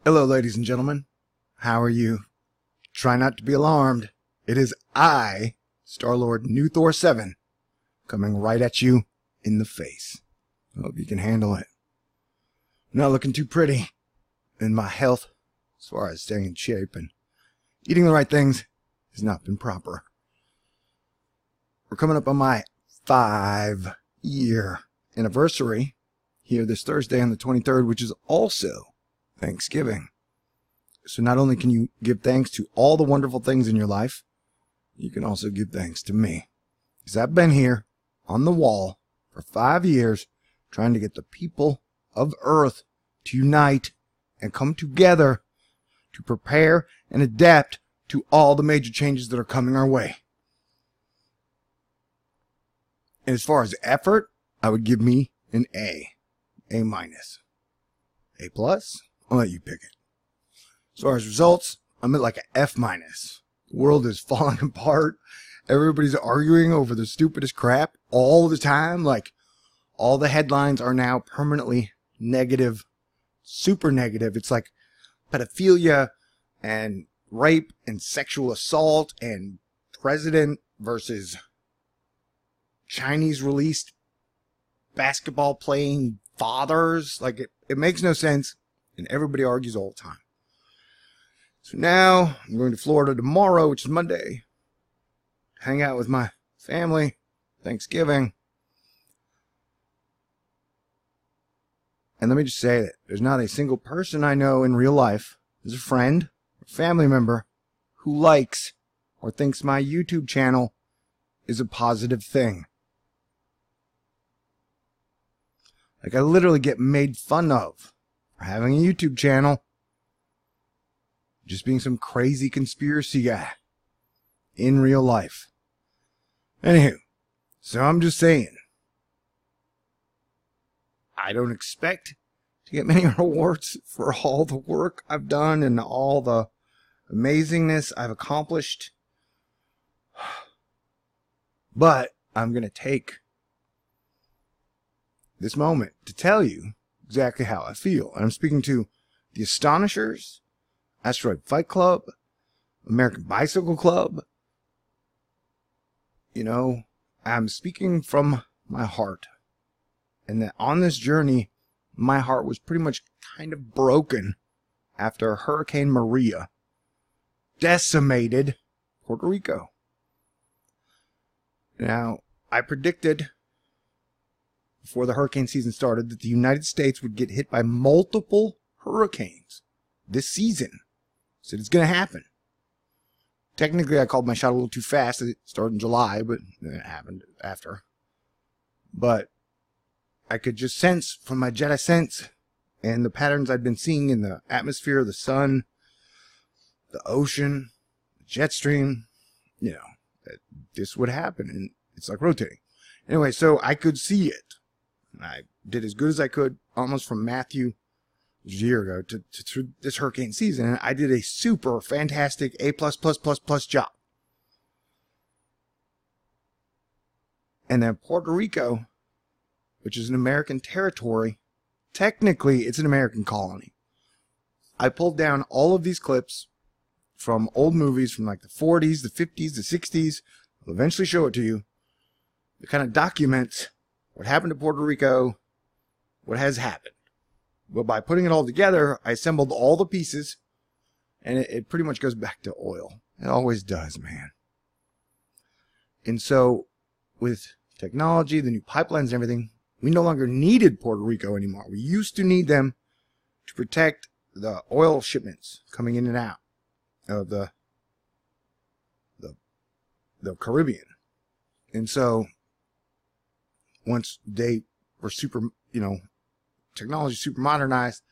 Hello, ladies and gentlemen. How are you? Try not to be alarmed. It is I, Star-Lord New Thor 7, coming right at you in the face. Hope you can handle it. Not looking too pretty. And my health, as far as staying in shape and eating the right things, has not been proper. We're coming up on my 5-year anniversary here this Thursday on the 23rd, which is also Thanksgiving. So not only can you give thanks to all the wonderful things in your life, you can also give thanks to me. Because I've been here on the wall for 5 years trying to get the people of Earth to unite and come together to prepare and adapt to all the major changes that are coming our way. And as far as effort, I would give me an A. A minus. A plus? I'll let you pick it. As far as results, I'm at like an F minus. The world is falling apart. Everybody's arguing over the stupidest crap all the time. Like, all the headlines are now permanently negative, super negative. It's like pedophilia and rape and sexual assault and president versus Chinese released basketball playing fathers. Like, it makes no sense, and everybody argues all the time. So now I'm going to Florida tomorrow, which is Monday, hang out with my family, Thanksgiving. And let me just say that there's not a single person I know in real life, as a friend or family member, who likes or thinks my YouTube channel is a positive thing. Like, I literally get made fun of for having a YouTube channel, just being some crazy conspiracy guy in real life. Anywho, so I'm just saying, I don't expect to get many rewards for all the work I've done and all the amazingness I've accomplished. But I'm going to take this moment to tell you exactly how I feel. And I'm speaking to the Astonishers, Asteroid Fight Club, American Bicycle Club. You know, I'm speaking from my heart. And that on this journey, my heart was pretty much kind of broken after Hurricane Maria decimated Puerto Rico. Now, I predicted before the hurricane season started that the United States would get hit by multiple hurricanes this season. I said it's going to happen. Technically, I called my shot a little too fast. It started in July, but it happened after. But I could just sense from my Jedi sense and the patterns I'd been seeing in the atmosphere, the sun, the ocean, the jet stream, you know, that this would happen. And it's like rotating. Anyway, so I could see it. I did as good as I could, almost from Matthew a year ago to this hurricane season. And I did a super fantastic A++++ job. And then Puerto Rico, which is an American territory, technically it's an American colony. I pulled down all of these clips from old movies from like the 40s, the 50s, the 60s. I'll eventually show it to you. It kind of documents what happened to Puerto Rico, what has happened. Well, by putting it all together, I assembled all the pieces, and it pretty much goes back to oil. It always does, man. And so, with technology, the new pipelines and everything, we no longer needed Puerto Rico anymore. We used to need them to protect the oil shipments coming in and out of the Caribbean. And so, once they were super, you know, technology super modernized,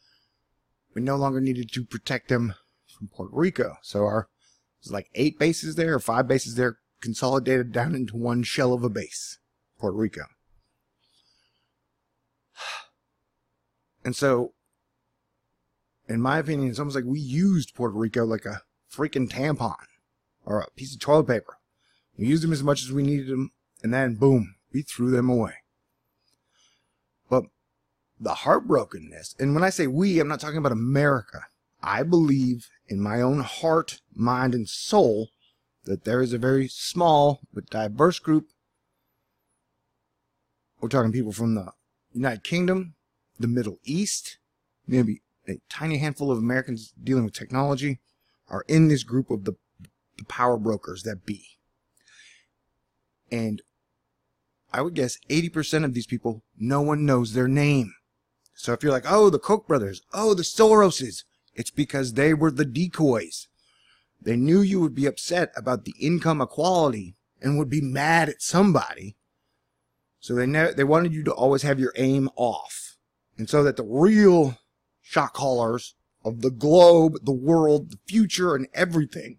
we no longer needed to protect them from Puerto Rico. So there's like 8 bases there, or 5 bases there, consolidated down into one shell of a base, Puerto Rico. And so, in my opinion, it's almost like we used Puerto Rico like a freaking tampon or a piece of toilet paper. We used them as much as we needed them, and then boom, we threw them away. But the heartbrokenness, and when I say we, I'm not talking about America. I believe in my own heart, mind, and soul that there is a very small but diverse group. We're talking people from the United Kingdom, the Middle East, maybe a tiny handful of Americans dealing with technology are in this group of the power brokers that be. And I would guess 80% of these people, no one knows their name. So if you're like, oh, the Koch brothers, oh, the Soroses, it's because they were the decoys. They knew you would be upset about the income equality and would be mad at somebody. So they wanted you to always have your aim off. And so that the real shot callers of the globe, the world, the future, and everything,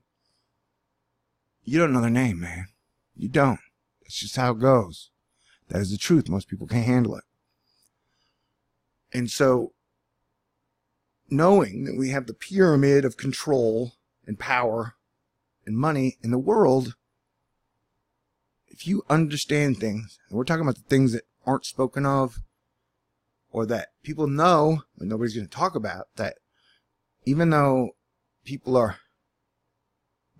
you don't know their name, man. You don't. That's just how it goes. That is the truth. Most people can't handle it. And so, knowing that we have the pyramid of control and power and money in the world, if you understand things, and we're talking about the things that aren't spoken of, or that people know, but nobody's going to talk about, that even though people are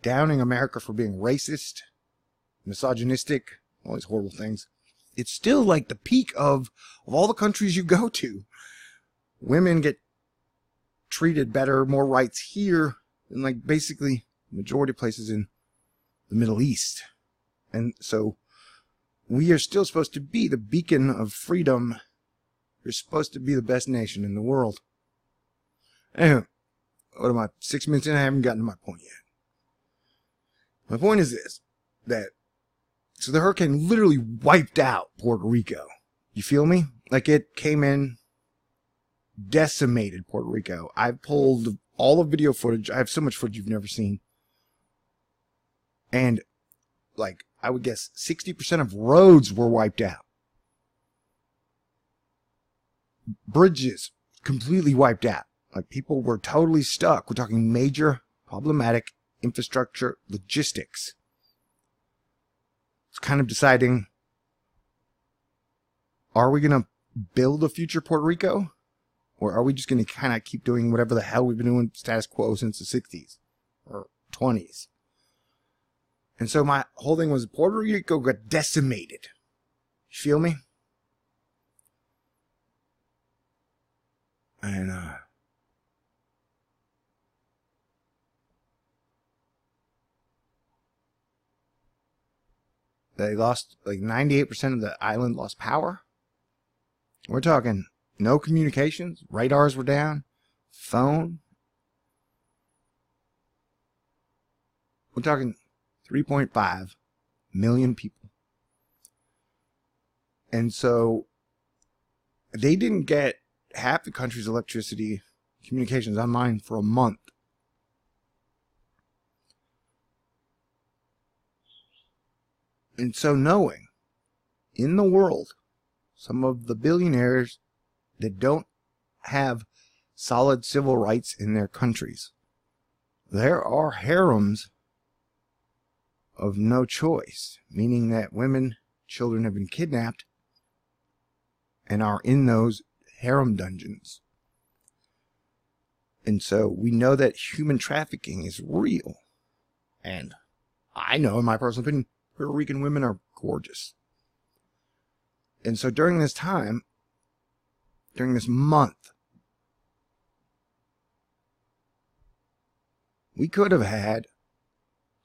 downing America for being racist, misogynistic, all these horrible things, it's still like the peak of all the countries you go to. Women get treated better, more rights here than like basically the majority of places in the Middle East. And so we are still supposed to be the beacon of freedom. We're supposed to be the best nation in the world. Anyway, what am I, 6 minutes in? I haven't gotten to my point yet. My point is this, that so the hurricane literally wiped out Puerto Rico. You feel me? Like it came in, decimated Puerto Rico. I've pulled all the video footage. I have so much footage you've never seen. And like, I would guess 60% of roads were wiped out. Bridges completely wiped out. Like people were totally stuck. We're talking major problematic infrastructure logistics. It's kind of deciding, are we going to build a future Puerto Rico? Or are we just going to kind of keep doing whatever the hell we've been doing status quo since the 60s or 20s? And so my whole thing was Puerto Rico got decimated. You feel me? And they lost, like 98% of the island lost power. We're talking no communications. Radars were down. Phone. We're talking 3.5 million people. And so they didn't get half the country's electricity, communications online for a month. And so knowing in the world some of the billionaires that don't have solid civil rights in their countries, there are harems of no choice, meaning that women, children have been kidnapped and are in those harem dungeons. And so we know that human trafficking is real. And I know, in my personal opinion, Puerto Rican women are gorgeous. And so during this time, during this month, we could have had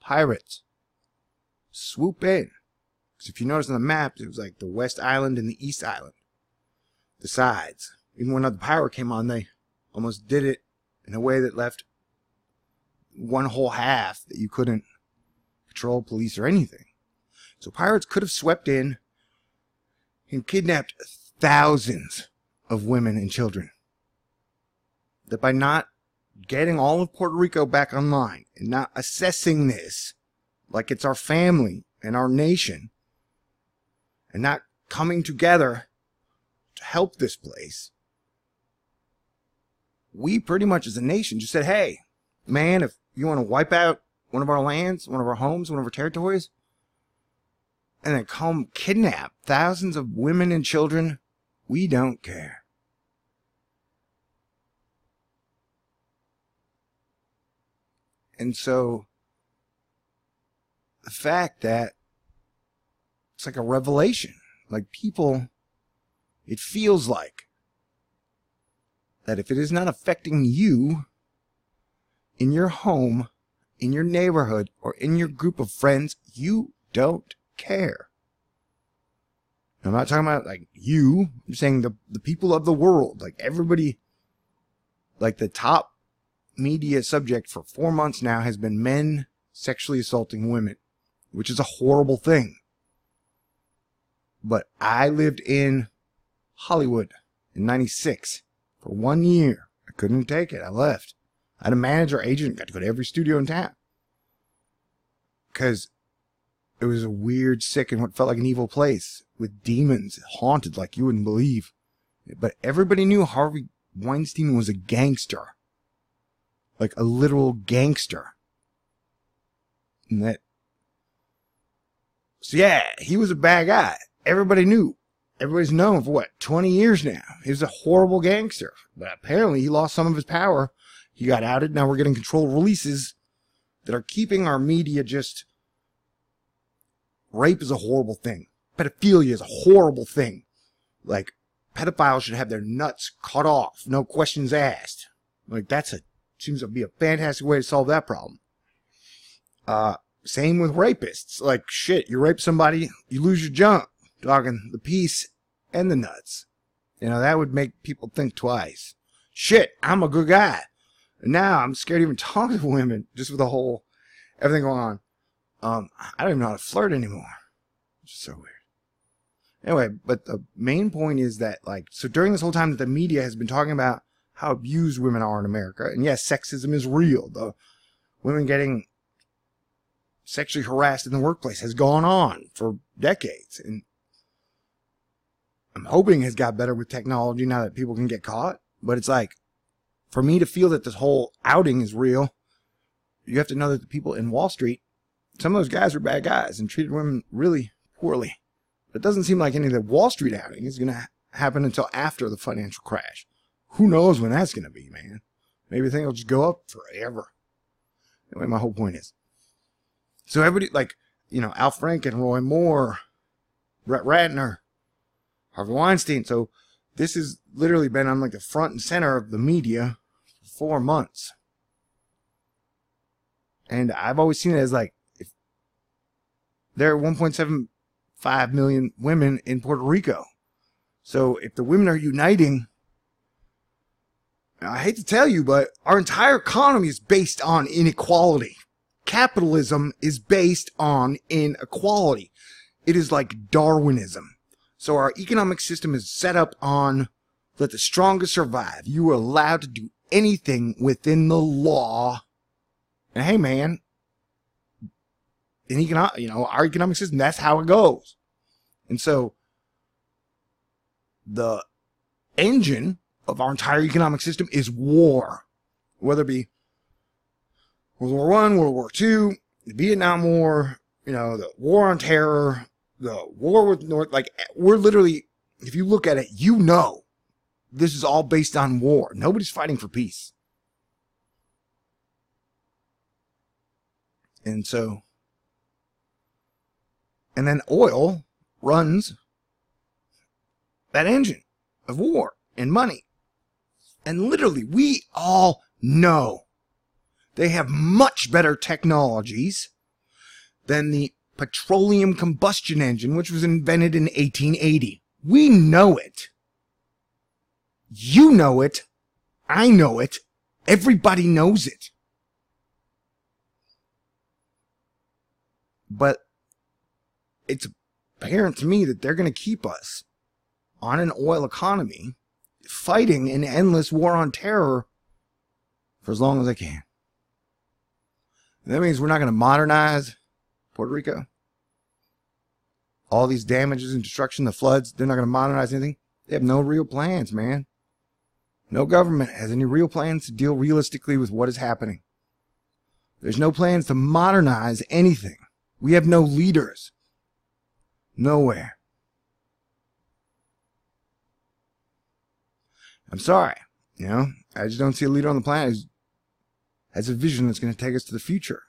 pirates swoop in. Because if you notice on the map, it was like the West Island and the East Island. The sides. Even when the pirate came on, they almost did it in a way that left one whole half that you couldn't control, police, or anything. So pirates could have swept in and kidnapped thousands of women and children. That by not getting all of Puerto Rico back online and not assessing this like it's our family and our nation, and not coming together to help this place, we pretty much as a nation just said, hey, man, if you want to wipe out one of our lands, one of our homes, one of our territories, and then come kidnap thousands of women and children, we don't care. And so the fact that it's like a revelation, like people, it feels like that if it is not affecting you in your home, in your neighborhood, or in your group of friends, you don't care. I'm not talking about like you. I'm saying the people of the world, like everybody, like the top media subject for 4 months now has been men sexually assaulting women, which is a horrible thing. But I lived in Hollywood in 96 for 1 year. I couldn't take it. I left. I had a manager, agent, got to go to every studio in town. Because it was a weird, sick, and what felt like an evil place with demons haunted like you wouldn't believe. But everybody knew Harvey Weinstein was a gangster. Like a literal gangster. And that... So yeah, he was a bad guy. Everybody knew. Everybody's known for what, 20 years now. He was a horrible gangster. But apparently he lost some of his power. He got outed. Now we're getting controlled releases that are keeping our media just... Rape is a horrible thing. Pedophilia is a horrible thing. Like, pedophiles should have their nuts cut off. No questions asked. Like, seems to be a fantastic way to solve that problem. Same with rapists. Like, shit, you rape somebody, you lose your junk. Talking the piece and the nuts. You know, that would make people think twice. Shit, I'm a good guy. And now I'm scared to even talk to women just with the whole, everything going on. I don't even know how to flirt anymore. It's so weird. Anyway, but the main point is that, like, so during this whole time that the media has been talking about how abused women are in America, and yes, sexism is real. The women getting sexually harassed in the workplace has gone on for decades, and I'm hoping has got better with technology now that people can get caught. But it's like, for me to feel that this whole outing is real, you have to know that the people in Wall Street, some of those guys were bad guys and treated women really poorly. But it doesn't seem like any of the Wall Street outing is going to happen until after the financial crash. Who knows when that's going to be, man? Maybe things will just go up forever. Anyway, my whole point is, so everybody, like, you know, Al Franken, Roy Moore, Brett Ratner, Harvey Weinstein. So this has literally been on like the front and center of the media for 4 months. And I've always seen it as like, if there are 1.75 million women in Puerto Rico. So if the women are uniting, I hate to tell you, but our entire economy is based on inequality. Capitalism is based on inequality. It is like Darwinism. So our economic system is set up on let the strongest survive. You are allowed to do anything within the law. And hey, man, in our economic system, that's how it goes. And so the engine of our entire economic system is war, whether it be World War I, World War II, the Vietnam War, you know, the war on terror, the war with North, like, we're literally, if you look at it, you know, this is all based on war. Nobody's fighting for peace. And so, and then oil runs that engine of war and money. And literally, we all know they have much better technologies than the petroleum combustion engine, which was invented in 1880. We know it. You know it. I know it. Everybody knows it. But it's apparent to me that they're going to keep us on an oil economy, fighting an endless war on terror for as long as they can. And that means we're not going to modernize Puerto Rico. All these damages and destruction, the floods, they're not going to modernize anything. They have no real plans, man. No government has any real plans to deal realistically with what is happening. There's no plans to modernize anything. We have no leaders. Nowhere. I'm sorry. You know, I just don't see a leader on the planet who's has a vision that's going to take us to the future.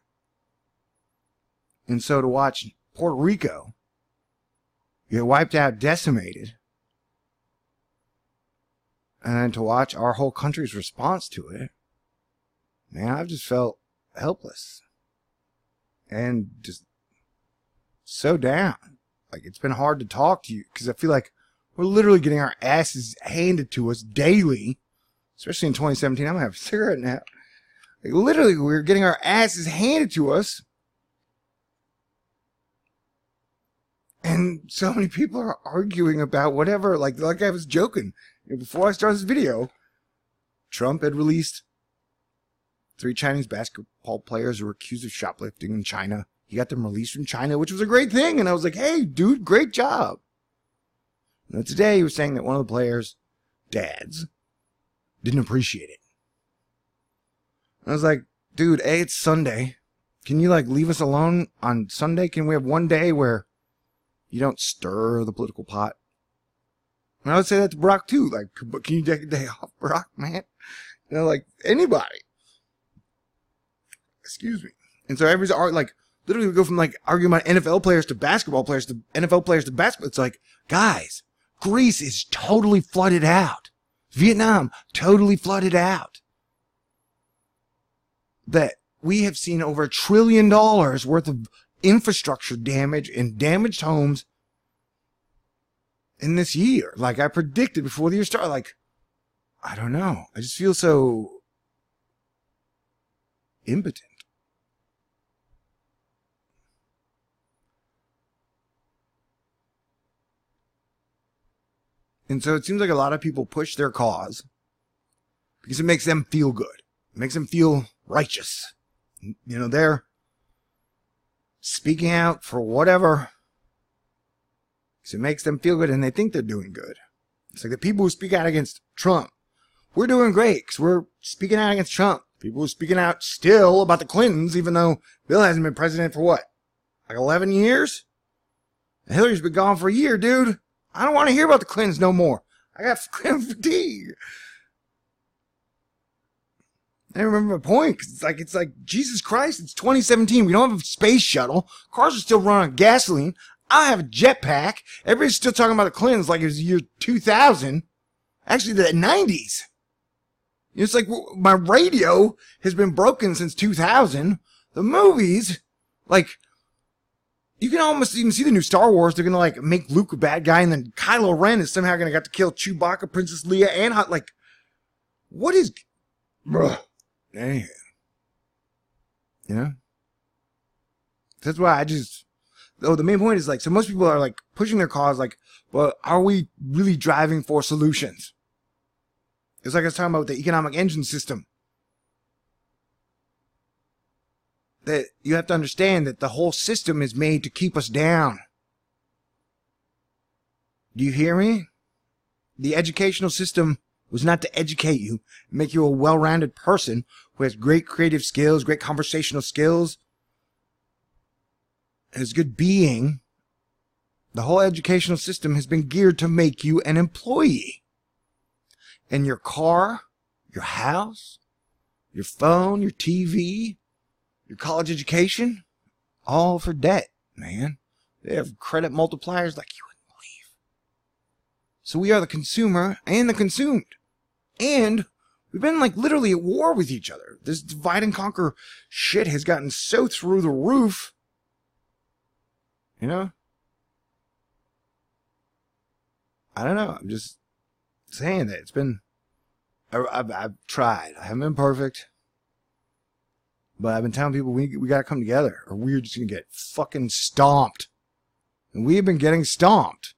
And so to watch Puerto Rico get wiped out, decimated, and then to watch our whole country's response to it, man, I've just felt helpless. And just so down. Like, it's been hard to talk to you because I feel like we're literally getting our asses handed to us daily, especially in 2017. I'm going to have a cigarette now. Like, literally, we're getting our asses handed to us. And so many people are arguing about whatever. Like I was joking. Before I started this video, Trump had released 3 Chinese basketball players who were accused of shoplifting in China. He got them released from China, which was a great thing. And I was like, hey, dude, great job. Now, today, he was saying that one of the players' dads didn't appreciate it. I was like, dude, A, it's Sunday. Can you, like, leave us alone on Sunday? Can we have one day where you don't stir the political pot? And I would say that to Barack, too. Like, can you take a day off, Barack, man? You know, like, anybody. Excuse me. And so everybody's like, literally we go from, like, arguing about NFL players to basketball players to NFL players to basketball. It's like, guys, Greece is totally flooded out. Vietnam, totally flooded out. That we have seen over $1 trillion worth of infrastructure damage and damaged homes in this year. Like I predicted before the year started. Like, I don't know. I just feel so impotent. And so it seems like a lot of people push their cause because it makes them feel good. It makes them feel righteous. You know, they're speaking out for whatever because it makes them feel good and they think they're doing good. It's like the people who speak out against Trump, we're doing great because we're speaking out against Trump. People who are speaking out still about the Clintons, even though Bill hasn't been president for what? Like 11 years? And Hillary's been gone for a year, dude. I don't want to hear about the Clintons no more. I got fatigue. I remember my point. Cause it's like, Jesus Christ, it's 2017. We don't have a space shuttle. Cars are still running on gasoline. I have a jetpack. Everybody's still talking about the Clintons like it was the year 2000. Actually, the 90s. It's like my radio has been broken since 2000. The movies, like, you can almost even see the new Star Wars. They're going to, like, make Luke a bad guy, and then Kylo Ren is somehow going to get to kill Chewbacca, Princess Leia, and, like, what is... Bruh. Anyway. You know? That's why I just... Oh, the main point is, like, so most people are, like, pushing their cause, like, well, are we really driving for solutions? It's like I was talking about the economic engine system. That you have to understand that the whole system is made to keep us down. Do you hear me? The educational system was not to educate you, make you a well-rounded person who has great creative skills, great conversational skills, has good being. The whole educational system has been geared to make you an employee. And your car, your house, your phone, your TV, your college education, all for debt, man. They have credit multipliers like you wouldn't believe. So we are the consumer and the consumed. And we've been like literally at war with each other. This divide and conquer shit has gotten so through the roof. You know? I don't know. I'm just saying that it's been... I've tried. I haven't been perfect. But I've been telling people we got to come together or we're just going to get fucking stomped. And we have been getting stomped.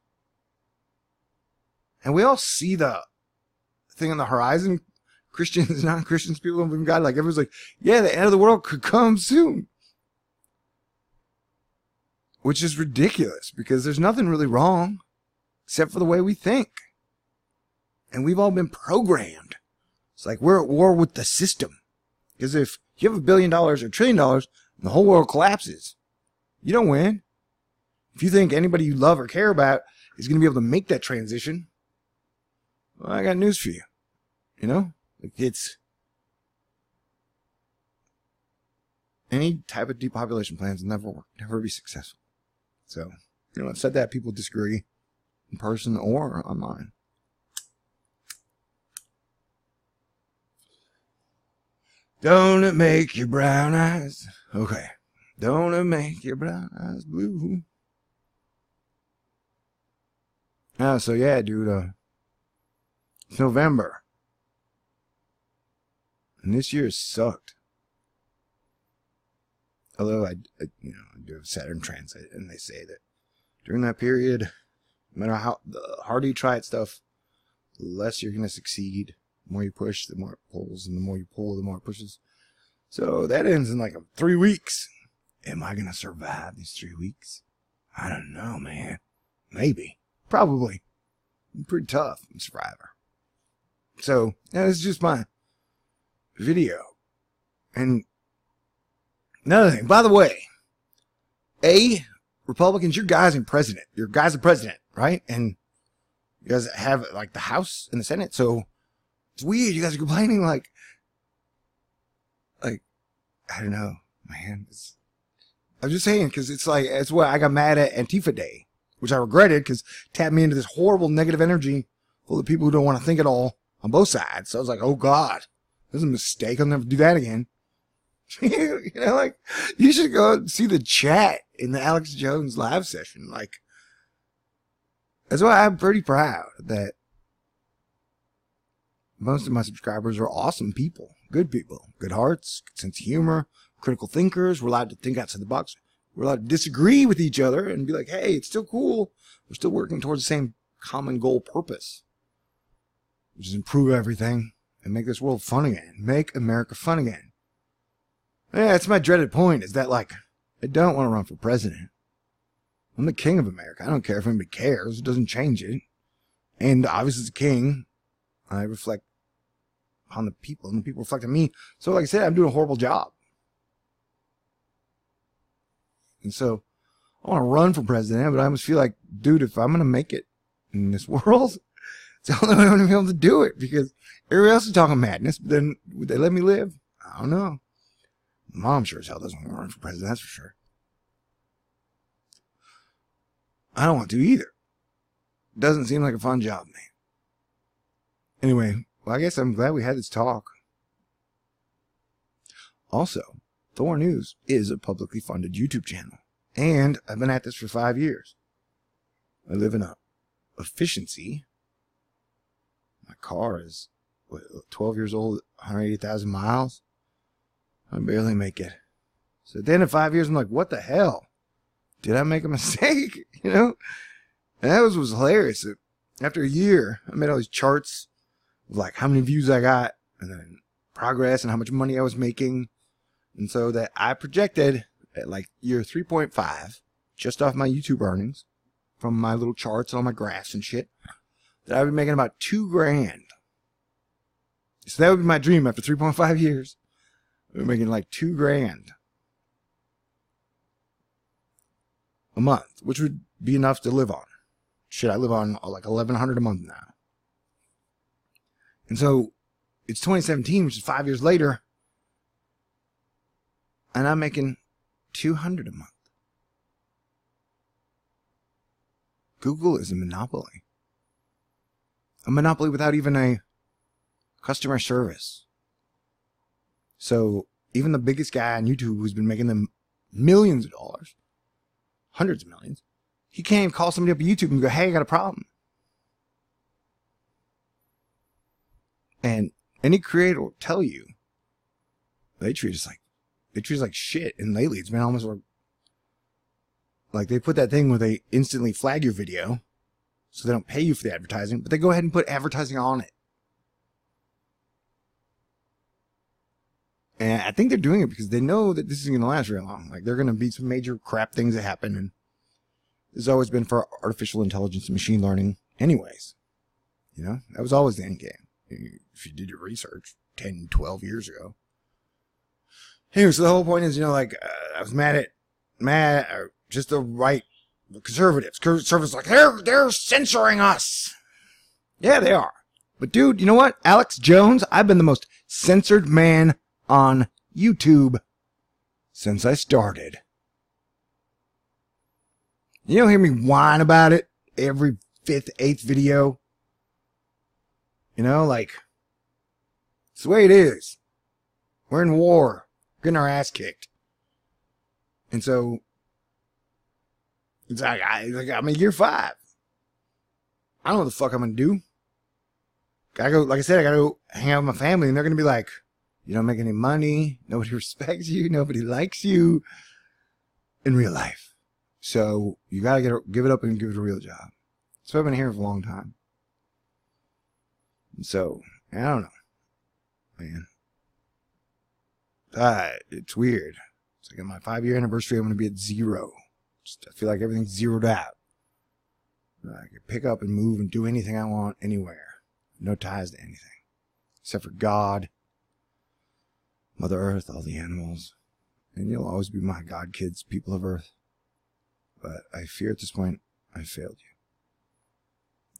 And we all see the thing on the horizon. Christians, non-Christians, people don't believe in God. Like everyone's like, yeah, the end of the world could come soon. Which is ridiculous because there's nothing really wrong except for the way we think. And we've all been programmed. It's like we're at war with the system. Because if you have $1 billion or $1 trillion and the whole world collapses, you don't win. If you think anybody you love or care about is going to be able to make that transition, well, I got news for you. You know? It's any type of depopulation plans will never work, never be successful. So, I've said that. People disagree in person or online. Don't it make your brown eyes? Okay. Don't it make your brown eyes blue? Oh, so yeah, dude, it's November. And this year sucked. Although I do have Saturn transit, and they say that during that period, no matter how the harder you try at stuff, the less you're going to succeed. The more you push, the more it pulls, and the more you pull, the more it pushes. So that ends in like 3 weeks. Am I going to survive these 3 weeks? I don't know, man. Maybe. Probably. I'm pretty tough. I'm a survivor. So, yeah, this is just my video. And another thing, by the way, Republicans, your guys in president. Your guys are president, right? And you guys have like the House and the Senate. So it's weird. You guys are complaining like I don't know, man. I'm just saying, because it's why I got mad at Antifa Day, which I regretted because it tapped me into this horrible negative energy full of people who don't want to think at all on both sides. So I was like, oh God, this is a mistake. I'll never do that again. You should go see the chat in the Alex Jones live session. That's why I'm pretty proud that most of my subscribers are awesome people, good hearts, good sense of humor, critical thinkers. We're allowed to think outside the box. We're allowed to disagree with each other and be like, hey, it's still cool. We're still working towards the same common goal purpose, which is improve everything and make this world fun again. Make America fun again. Yeah, that's my dreaded point, is that I don't want to run for president. I'm the king of America. I don't care if anybody cares. It doesn't change it. And obviously as a king, I reflect on the people, and the people reflect on me. So like I said, I'm doing a horrible job. And so I want to run for president, but I almost feel like, dude, if I'm going to make it in this world, it's the only way I'm going to be able to do it, because everybody else is talking madness, but then would they let me live? I don't know. Mom sure as hell doesn't want to run for president, that's for sure. I don't want to either. Doesn't seem like a fun job, man. Anyway, well, I guess I'm glad we had this talk. Also, THORnews is a publicly funded YouTube channel, and I've been at this for 5 years. I live in a efficiency. My car is 12 years old, 180,000 miles. I barely make it. So at the end of 5 years, I'm like, what the hell? Did I make a mistake? And that was hilarious. After a year, I made all these charts of how many views I got, and then progress and how much money I was making. And so that I projected at year 3.5, just off my YouTube earnings, from my little charts and all my graphs and shit, that I would be making about $2,000. So that would be my dream after 3.5 years. We're making $2,000 a month, which would be enough to live on. Shit, I live on $1,100 a month now. And so it's 2017, which is 5 years later, and I'm making $200 a month. Google is a monopoly. A monopoly without even a customer service. So even the biggest guy on YouTube who's been making them millions of dollars, hundreds of millions, he can't even call somebody up at YouTube and go, hey, I got a problem. And any creator will tell you they treat us like shit. And lately it's been almost like they put that thing where they instantly flag your video so they don't pay you for the advertising, but they go ahead and put advertising on it. And I think they're doing it because they know that this isn't going to last very long. There are going to be some major crap things that happen, and it's always been for artificial intelligence and machine learning anyways. That was always the end game. If you did your research 10, 12 years ago. Anyway, so the whole point is, I was mad at just the right conservatives. Conservatives they're censoring us. Yeah, they are. But dude, you know what? Alex Jones, I've been the most censored man on YouTube since I started. You don't hear me whine about it every 5th, 8th video. You know, like, it's the way it is. We're in war. We're getting our ass kicked. And so, it's like, I'm in year 5. I don't know what the fuck I'm going to do. Gotta go, like I said, I gotta go hang out with my family, and they're going to be like, you don't make any money. Nobody respects you. Nobody likes you in real life. So, you gotta give it up and give it a real job. So I've been here for a long time. So, I don't know. Man. It's weird. It's like on my 5-year anniversary, I'm going to be at 0. I feel like everything's zeroed out. I can pick up and move and do anything I want anywhere. No ties to anything. Except for God, Mother Earth, all the animals. And you'll always be my God kids, people of Earth. But I fear at this point, I failed you.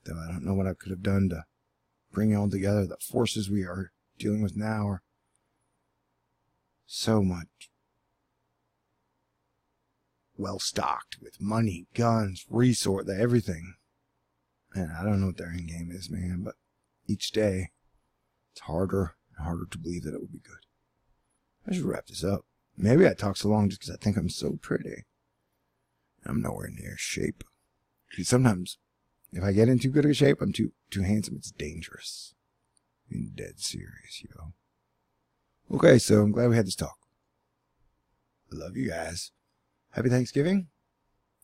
Though I don't know what I could have done to bring it all together. The forces we are dealing with now are so much well stocked with money, guns, resource, everything. And I don't know what their end game is, man, but each day it's harder and harder to believe that it will be good. I should wrap this up. Maybe I talk so long just because I think I'm so pretty. I'm nowhere near shape. See, sometimes if I get in too good of a shape, I'm too handsome. It's dangerous. Being dead serious, yo. Okay, so I'm glad we had this talk. I love you guys. Happy Thanksgiving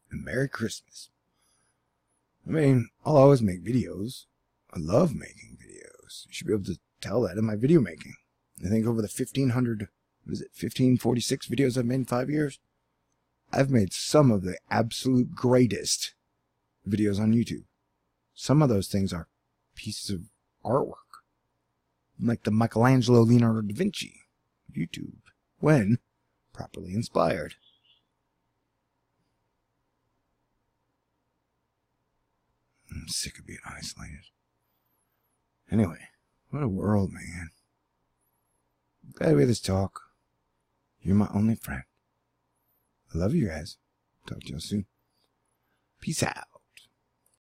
and Merry Christmas. I mean, I'll always make videos. I love making videos. You should be able to tell that in my video making. I think over the 1546 videos I've made in 5 years, I've made some of the absolute greatest videos on YouTube. Some of those things are pieces of artwork, like the Michelangelo Leonardo da Vinci of YouTube, when properly inspired. I'm sick of being isolated. Anyway, what a world, man. Glad we had this talk. You're my only friend. I love you guys. Talk to you soon. Peace out.